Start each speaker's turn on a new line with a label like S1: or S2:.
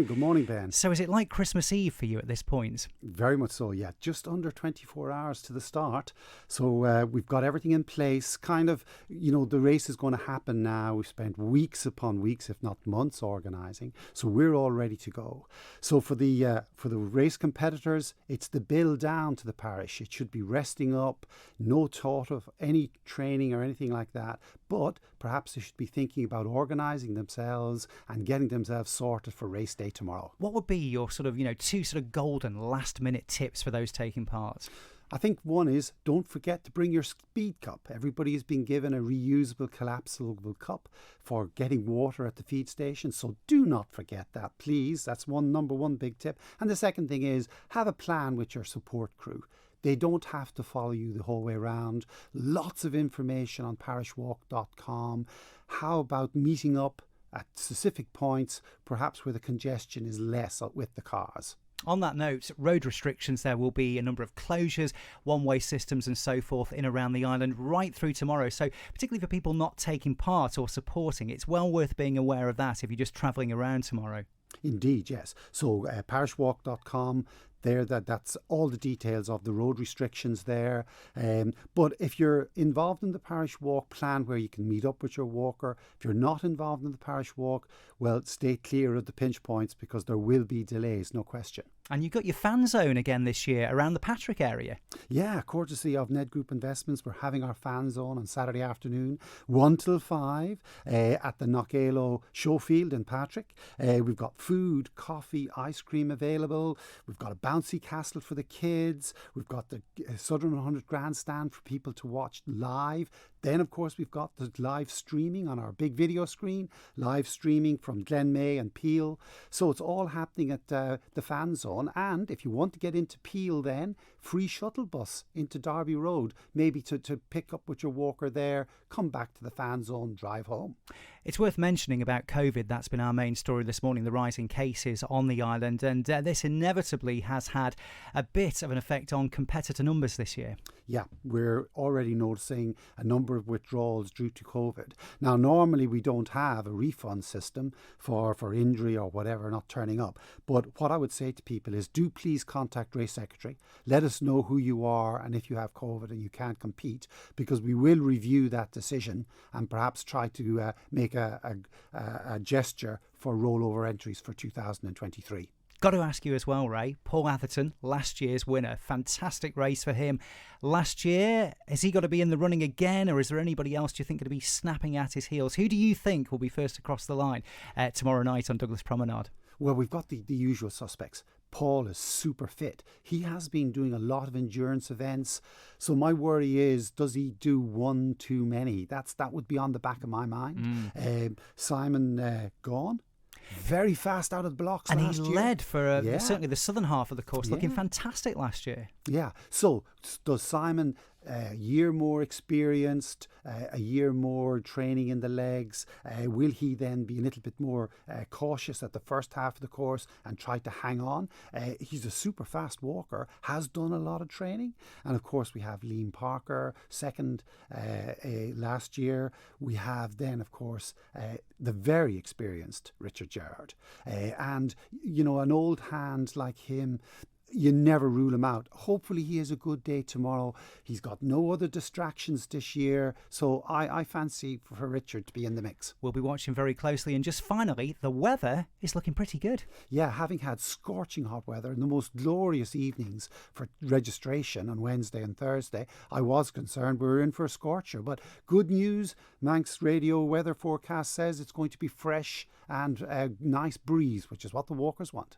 S1: Good morning, Ben.
S2: So is it like Christmas Eve for you at this point?
S1: Very much so, yeah. Just under 24 hours to the start. So we've got everything in place. Kind of, the race is going to happen now. We've spent weeks upon weeks, if not months, organising. So we're all ready to go. So for the race competitors, it's the bill down to the parish. It should be resting up, no thought of any training or anything like that. But perhaps they should be thinking about organising themselves and getting themselves sorted for race day tomorrow.
S2: What would be your two golden last minute tips for those taking part?
S1: I think one is, don't forget to bring your speed cup. Everybody has been given a reusable collapsible cup for getting water at the feed station. So do not forget that, please. That's number one big tip. And the second thing is, have a plan with your support crew. They don't have to follow you the whole way around. Lots of information on parishwalk.com. How about meeting up at specific points, perhaps where the congestion is less with the cars?
S2: On that note, road restrictions, there will be a number of closures, one-way systems and so forth in around the island right through tomorrow. So particularly for people not taking part or supporting, it's well worth being aware of that if you're just travelling around tomorrow.
S1: Indeed, yes. So parishwalk.com, that's all the details of the road restrictions there. But if you're involved in the parish walk, plan where you can meet up with your walker. If you're not involved in the parish walk, well, stay clear of the pinch points because there will be delays, no question.
S2: And you've got your fan zone again this year around the Patrick area.
S1: Yeah, courtesy of Ned Group Investments, we're having our fan zone on Saturday afternoon, 1 till 5 at the Knockalo Showfield in Patrick. We've got food, coffee, ice cream available. We've got a bouncy castle for the kids. We've got the Southern 100 grandstand for people to watch live. Then, of course, we've got the live streaming on our big video screen, live streaming from Glenmay and Peel. So it's all happening at the fan zone. And if you want to get into Peel then, free shuttle bus into Derby Road, maybe to pick up with your walker there, come back to the fan zone, drive home.
S2: It's worth mentioning about COVID. That's been our main story this morning, the rising cases on the island. And this inevitably has had a bit of an effect on competitor numbers this year.
S1: Yeah, we're already noticing a number of withdrawals due to COVID. Now, normally we don't have a refund system for injury or whatever not turning up. But what I would say to people is, do please contact Race Secretary. Let us know who you are and if you have COVID and you can't compete, because we will review that decision and perhaps try to make a gesture for rollover entries for 2023.
S2: Got to ask you as well, Ray, Paul Atherton, last year's winner, fantastic race for him last year. Has he got to be in the running again, or is there anybody else do you think going to be snapping at his heels? Who do you think will be first across the line tomorrow night on Douglas Promenade?
S1: Well, we've got the usual suspects. Paul is super fit. He has been doing a lot of endurance events. So my worry is, does he do one too many? That would be on the back of my mind. Simon Gaughan, very fast out of the blocks
S2: and
S1: last year.
S2: And he led for certainly the southern half of the course, looking fantastic last year.
S1: Yeah. So does Simon, a year more experienced, a year more training in the legs, will he then be a little bit more cautious at the first half of the course and try to hang on? He's a super fast walker, has done a lot of training. And of course we have Liam Parker, second last year. We have then, of course, the very experienced Richard Gerrard. And, an old hand like him, you never rule him out. Hopefully he has a good day tomorrow. He's got no other distractions this year. So I fancy for Richard to be in the mix.
S2: We'll be watching very closely. And just finally, the weather is looking pretty good.
S1: Yeah, having had scorching hot weather and the most glorious evenings for registration on Wednesday and Thursday, I was concerned we were in for a scorcher. But good news, Manx Radio weather forecast says it's going to be fresh and a nice breeze, which is what the walkers want.